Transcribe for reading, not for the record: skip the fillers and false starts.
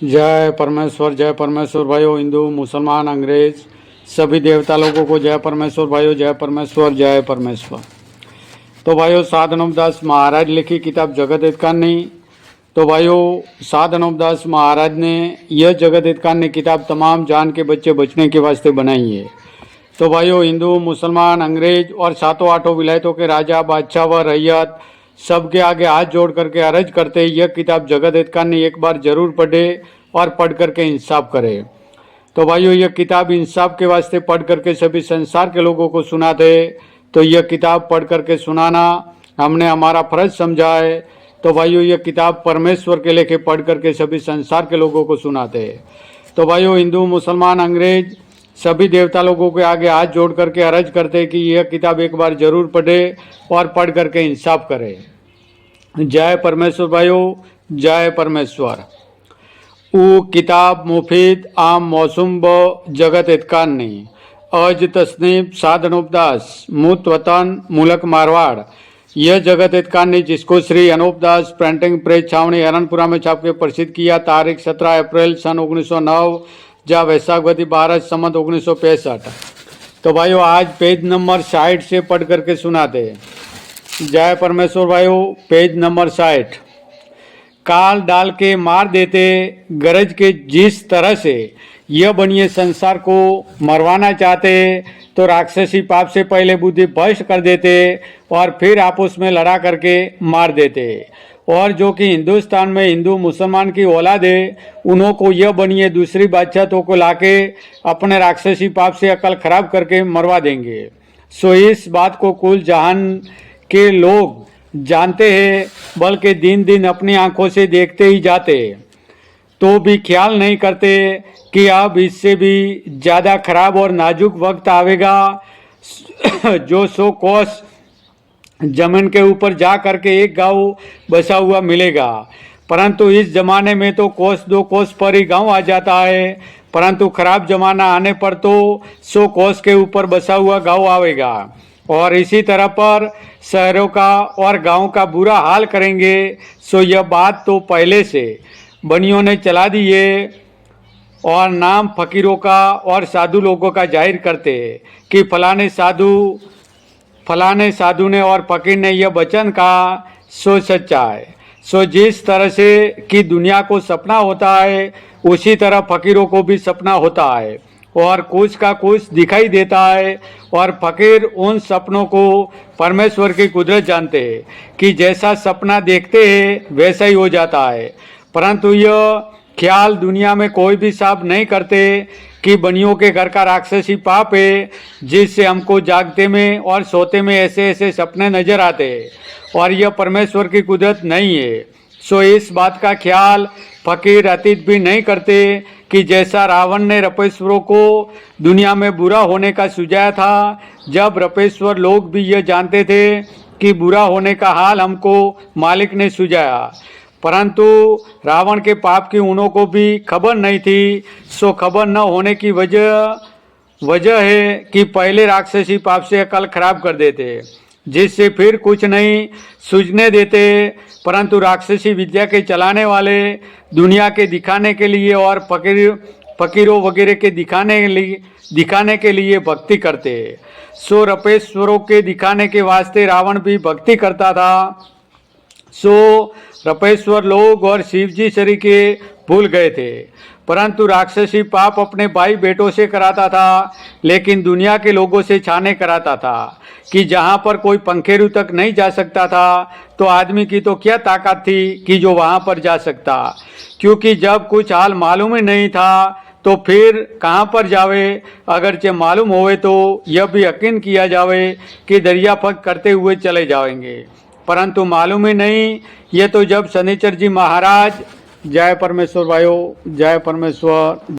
जय परमेश्वर भाइयों, हिंदू मुसलमान अंग्रेज सभी देवता लोगों को जय परमेश्वर भाइयों, जय परमेश्वर जय परमेश्वर। तो भाइयों, साध नवदास महाराज लिखी किताब जगत हित कहानी। तो भाइयों, साध नवदास महाराज ने यह जगत हित कहानी किताब तमाम जान के बच्चे बचने के वास्ते बनाई है। तो भाइयों, हिंदू मुसलमान अंग्रेज और सातों आठों विलायतों के राजा बादशाह व रैयत सबके आगे हाथ जोड़ करके अर्ज करते यह किताब जगत हित कहानी एक बार जरूर पढ़े और पढ़ करके इंसाफ करे। तो भाइयों, यह किताब इंसाफ के वास्ते पढ़ करके सभी संसार के लोगों को सुनाते। तो यह किताब पढ़ करके सुनाना हमने हमारा फर्ज समझा है। तो भाइयों, यह किताब परमेश्वर के लेके पढ़ करके सभी संसार के लोगों को सुनाते। तो भाइयों, हिंदू मुसलमान अंग्रेज सभी देवता लोगों के आगे हाथ जोड़ करके अर्ज करते कि यह किताब एक बार जरूर पढ़े और पढ़ करके इंसाफ करे। जय परमेश्वर भाइयों, जय परमेश्वर। ऊ किताब मुफीद आम मौसम ब जगत हितकानी अज तस्नीब साध नवदास मुत वतन मुलक मारवाड़। यह जगत हितकानी जिसको श्री अनूपदास प्रिंटिंग प्रेस छावनी हरनपुरा में छाप के प्रसिद्ध किया तारीख 17 अप्रैल सन 1909 जहाँ वैशाखवती 12 संवत 1965। तो भाइयों, आज पेज नंबर 60 से पढ़ करके सुनाते। जय परमेश्वर भाइयों, पेज नंबर 60। काल डाल के मार देते गरज के जिस तरह से यह बनिए संसार को मरवाना चाहते, तो राक्षसी पाप से पहले बुद्धि भ्रष्ट कर देते और फिर आपस में लड़ा करके मार देते। और जो कि हिंदुस्तान में हिंदू मुसलमान की औलाद है, उन्हों को यह बनिए दूसरी बादशाहों को लाके अपने राक्षसी पाप से अकल खराब करके मरवा देंगे। सो इस बात को कुल जहान के लोग जानते हैं, बल्कि दिन दिन अपनी आंखों से देखते ही जाते, तो भी ख्याल नहीं करते कि अब इससे भी ज़्यादा खराब और नाजुक वक्त आवेगा जो 100 कोस जमीन के ऊपर जा करके एक गांव बसा हुआ मिलेगा। परंतु इस जमाने में तो कोस 2 कोस पर ही गांव आ जाता है, परंतु खराब जमाना आने पर तो 100 कोस के ऊपर बसा हुआ गांव आवेगा। और इसी तरह पर शहरों का और गांव का बुरा हाल करेंगे। सो यह बात तो पहले से बनियों ने चला दी है और नाम फकीरों का और साधु लोगों का जाहिर करते हैं कि फलाने साधु ने और फकीर ने यह वचन कहा, सो सच्चा है। सो जिस तरह से कि दुनिया को सपना होता है, उसी तरह फकीरों को भी सपना होता है और कुछ का कुछ दिखाई देता है। और फकीर उन सपनों को परमेश्वर की कुदरत जानते हैं कि जैसा सपना देखते हैं वैसा ही हो जाता है। परंतु यह ख्याल दुनिया में कोई भी साफ नहीं करते कि बनियों के घर का राक्षसी पाप है, जिससे हमको जागते में और सोते में ऐसे ऐसे सपने नजर आते हैं और यह परमेश्वर की कुदरत नहीं है। सो इस बात का ख्याल फकीर अतीत भी नहीं करते कि जैसा रावण ने रपेश्वरों को दुनिया में बुरा होने का सुझाया था, जब रपेश्वर लोग भी यह जानते थे कि बुरा होने का हाल हमको मालिक ने सुझाया, परंतु रावण के पाप की उन्हों को भी खबर नहीं थी। सो खबर न होने की वजह है कि पहले राक्षसी पाप से अकल खराब कर देते, जिससे फिर कुछ नहीं सूझने देते। परंतु राक्षसी विद्या के चलाने वाले दुनिया के दिखाने के लिए और फकीरों वगैरह के दिखाने के लिए भक्ति करते। सो रपेश्वरों के दिखाने के वास्ते रावण भी भक्ति करता था। सो रपेश्वर लोग और शिवजी शरीके भूल गए थे, परंतु राक्षसी पाप अपने भाई बेटों से कराता था, लेकिन दुनिया के लोगों से छाने कराता था कि जहाँ पर कोई पंखेरु तक नहीं जा सकता था, तो आदमी की तो क्या ताकत थी कि जो वहाँ पर जा सकता। क्योंकि जब कुछ हाल मालूम ही नहीं था, तो फिर कहाँ पर जावे। अगरचे मालूम होवे तो यह भी यकीन किया जावे कि दरिया फक करते हुए चले जाएंगे, परंतु मालूम ही नहीं। ये तो जब शनिचर जी महाराज, जय परमेश्वर भाइयों, जय परमेश्वर।